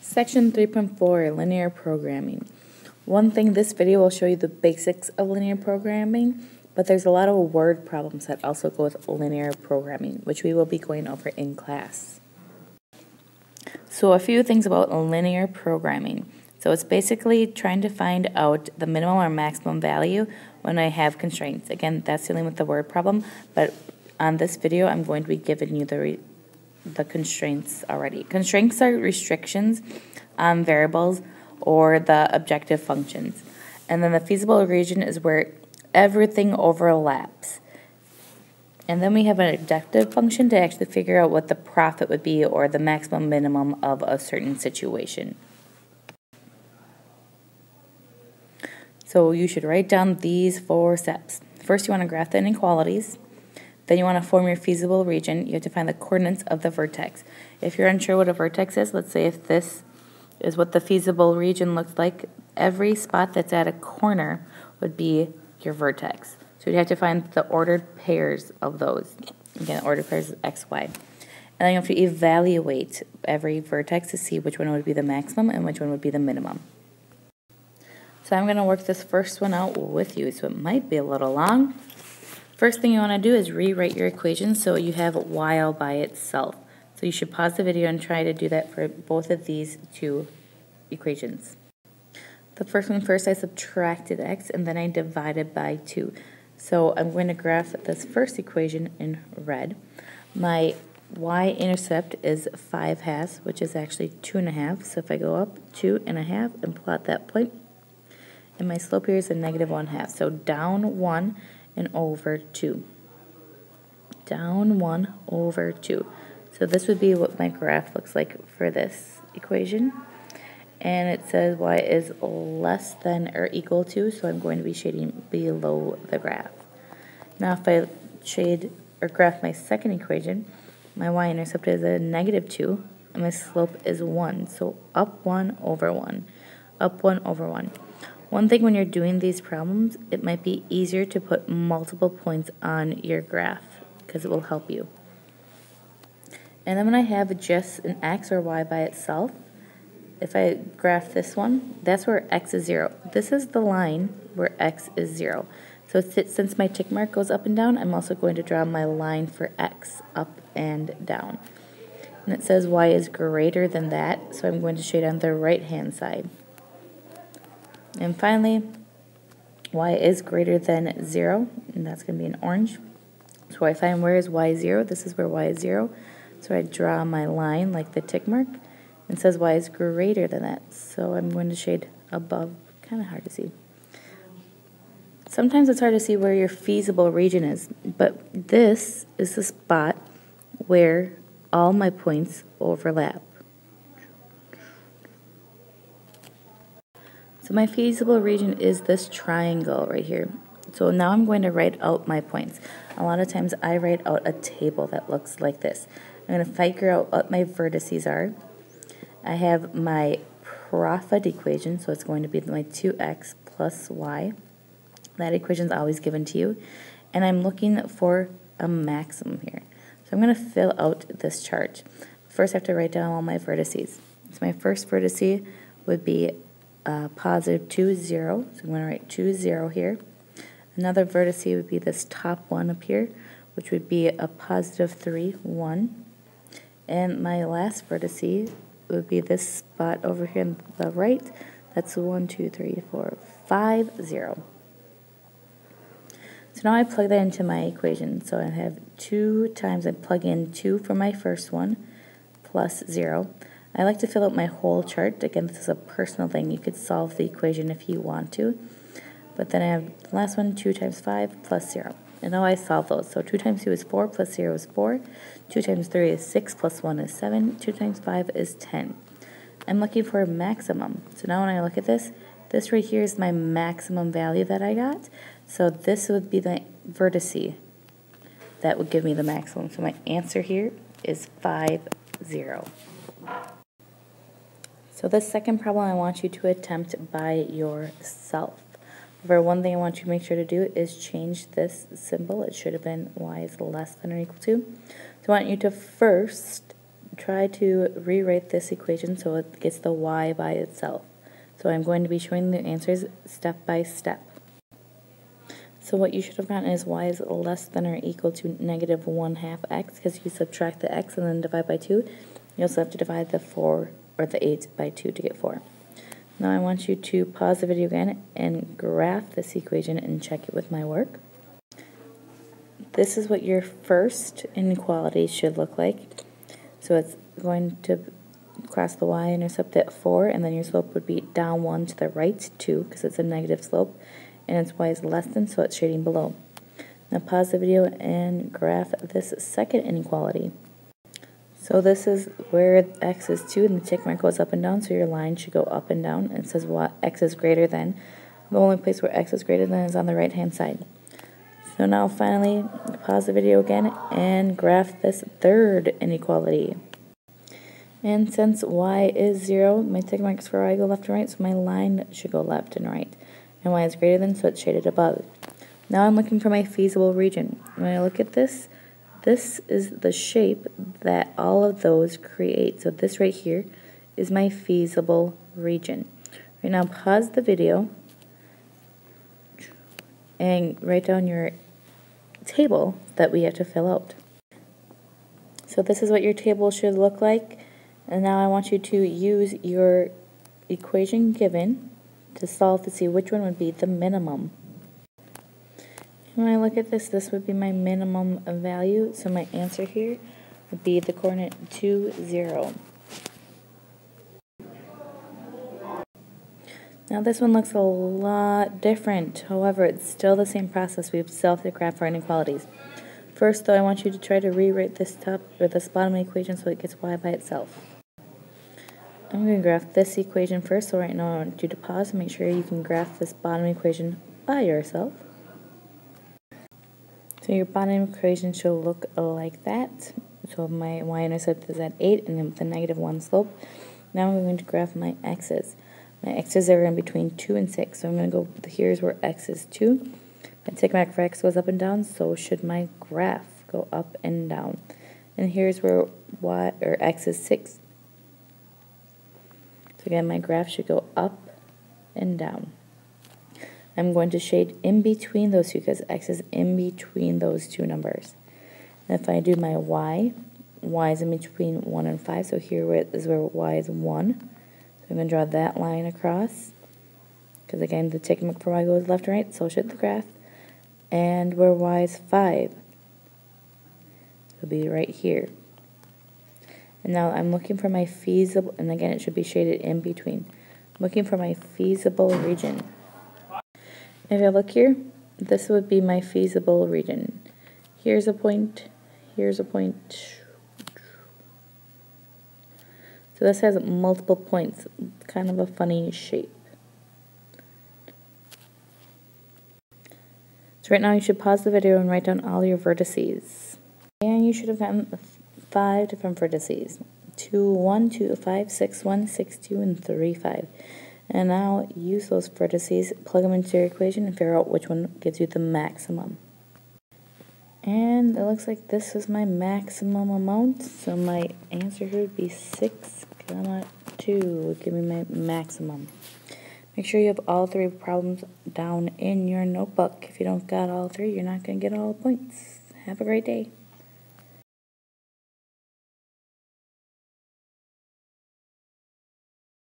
Section 3.4, Linear Programming. One thing, this video will show you the basics of linear programming, but there's a lot of word problems that also go with linear programming, which we will be going over in class. So a few things about linear programming. So it's basically trying to find out the minimum or maximum value when I have constraints. Again, that's dealing with the word problem, but on this video I'm going to be giving you the constraints already. Constraints are restrictions on variables or the objective functions. And then the feasible region is where everything overlaps. And then we have an objective function to actually figure out what the profit would be or the maximum minimum of a certain situation. So you should write down these 4 steps. First, you want to graph the inequalities. Then you want to form your feasible region. You have to find the coordinates of the vertex. If you're unsure what a vertex is, let's say if this is what the feasible region looks like, every spot that's at a corner would be your vertex. So you have to find the ordered pairs of those. Again, ordered pairs of x, y. And then you have to evaluate every vertex to see which one would be the maximum and which one would be the minimum. So I'm going to work this first one out with you, so it might be a little long. First thing you want to do is rewrite your equation so you have y all by itself. So you should pause the video and try to do that for both of these 2 equations. The first one first, I subtracted x and then I divided by 2. So I'm going to graph this first equation in red. My y-intercept is 5/2, which is actually 2.5. So if I go up 2.5 and plot that point, and my slope here is a -1/2. So down 1 and over 2. Down 1 over 2. So this would be what my graph looks like for this equation. And it says y is less than or equal to, so I'm going to be shading below the graph. Now if I shade or graph my second equation, my y-intercept is a -2, and my slope is 1. So up 1 over 1. Up 1 over 1. One thing when you're doing these problems, it might be easier to put multiple points on your graph because it will help you. And then when I have just an x or y by itself, if I graph this one, that's where x is 0. This is the line where x is 0. So since my tick mark goes up and down, I'm also going to draw my line for x up and down. And it says y is greater than that, so I'm going to shade on the right-hand side. And finally, y is greater than 0, and that's going to be in orange. So I find where is y 0? This is where y is 0. So I draw my line like the tick mark. It says y is greater than that. So I'm going to shade above. Kind of hard to see. Sometimes it's hard to see where your feasible region is, but this is the spot where all my points overlap. So my feasible region is this triangle right here. So now I'm going to write out my points. A lot of times I write out a table that looks like this. I'm going to figure out what my vertices are. I have my profit equation, so it's going to be my 2x plus y. That equation is always given to you. And I'm looking for a maximum here. So I'm going to fill out this chart. First I have to write down all my vertices. So my first vertice would be positive 2, 0. So I'm going to write 2, 0 here. Another vertex would be this top one up here, which would be a positive 3, 1. And my last vertex would be this spot over here on the right. That's 1, 2, 3, 4, 5, 0. So now I plug that into my equation. So I have 2 times, I plug in 2 for my first one, plus 0. I like to fill out my whole chart. Again, this is a personal thing. You could solve the equation if you want to. But then I have the last one, 2 times 5 plus 0. And now I solve those. So 2 times 2 is 4 plus 0 is 4. 2 times 3 is 6 plus 1 is 7. 2 times 5 is 10. I'm looking for a maximum. So now when I look at this right here is my maximum value that I got. So this would be the vertice that would give me the maximum. So my answer here is 5, 0. So this second problem I want you to attempt by yourself. However, one thing I want you to make sure to do is change this symbol. It should have been y is less than or equal to. So I want you to first try to rewrite this equation so it gets the y by itself. So I'm going to be showing the answers step by step. So what you should have gotten is y is less than or equal to negative 1/2 x, because you subtract the x and then divide by 2. You also have to divide the 4 or the 8 by 2 to get 4. Now I want you to pause the video again and graph this equation and check it with my work. This is what your first inequality should look like. So it's going to cross the y-intercept at 4, and then your slope would be down 1 to the right 2, because it's a negative slope, and its y is less than, so it's shading below. Now pause the video and graph this second inequality. So this is where x is 2, and the tick mark goes up and down, so your line should go up and down. It says what x is greater than. The only place where x is greater than is on the right-hand side. So now finally, pause the video again and graph this third inequality. And since y is 0, my tick marks for y go left and right, so my line should go left and right. And y is greater than, so it's shaded above. Now I'm looking for my feasible region. When I look at this, this is the shape that all of those create. So this right here is my feasible region. Right now, pause the video and write down your table that we have to fill out. So this is what your table should look like. And now I want you to use your equation given to solve to see which one would be the minimum. When I look at this, this would be my minimum value. So my answer here would be the coordinate 2, 0. Now this one looks a lot different. However, it's still the same process. We still have to graph our inequalities. First, though, I want you to try to rewrite this top or this bottom equation so it gets y by itself. I'm going to graph this equation first. So right now I want you to pause and make sure you can graph this bottom equation by yourself. So your bottom equation should look like that. So my y-intercept is at 8 and then with a negative 1 slope. Now I'm going to graph my x's. My x's are in between 2 and 6. So I'm going to go, here's where x is 2. My tick mark for x goes up and down, so should my graph go up and down. And here's where y or x is 6. So again, my graph should go up and down. I'm going to shade in between those two because x is in between those two numbers. And if I do my y is in between 1 and 5, so here is where y is 1. So I'm going to draw that line across, because again, the tick mark for y goes left and right, so should the graph. And where y is 5, it'll be right here. And now I'm looking for my feasible, and again, it should be shaded in between. I'm looking for my feasible region. If I look here, this would be my feasible region. Here's a point, here's a point. So this has multiple points, kind of a funny shape. So right now you should pause the video and write down all your vertices. And you should have gotten 5 different vertices. 2, 1, 2, 5, 6, 1, 6, 2, and 3, 5. And now use those vertices, plug them into your equation, and figure out which one gives you the maximum. And it looks like this is my maximum amount. So my answer here would be 6, 2 would give me my maximum. Make sure you have all 3 problems down in your notebook. If you don't got all 3, you're not going to get all the points. Have a great day.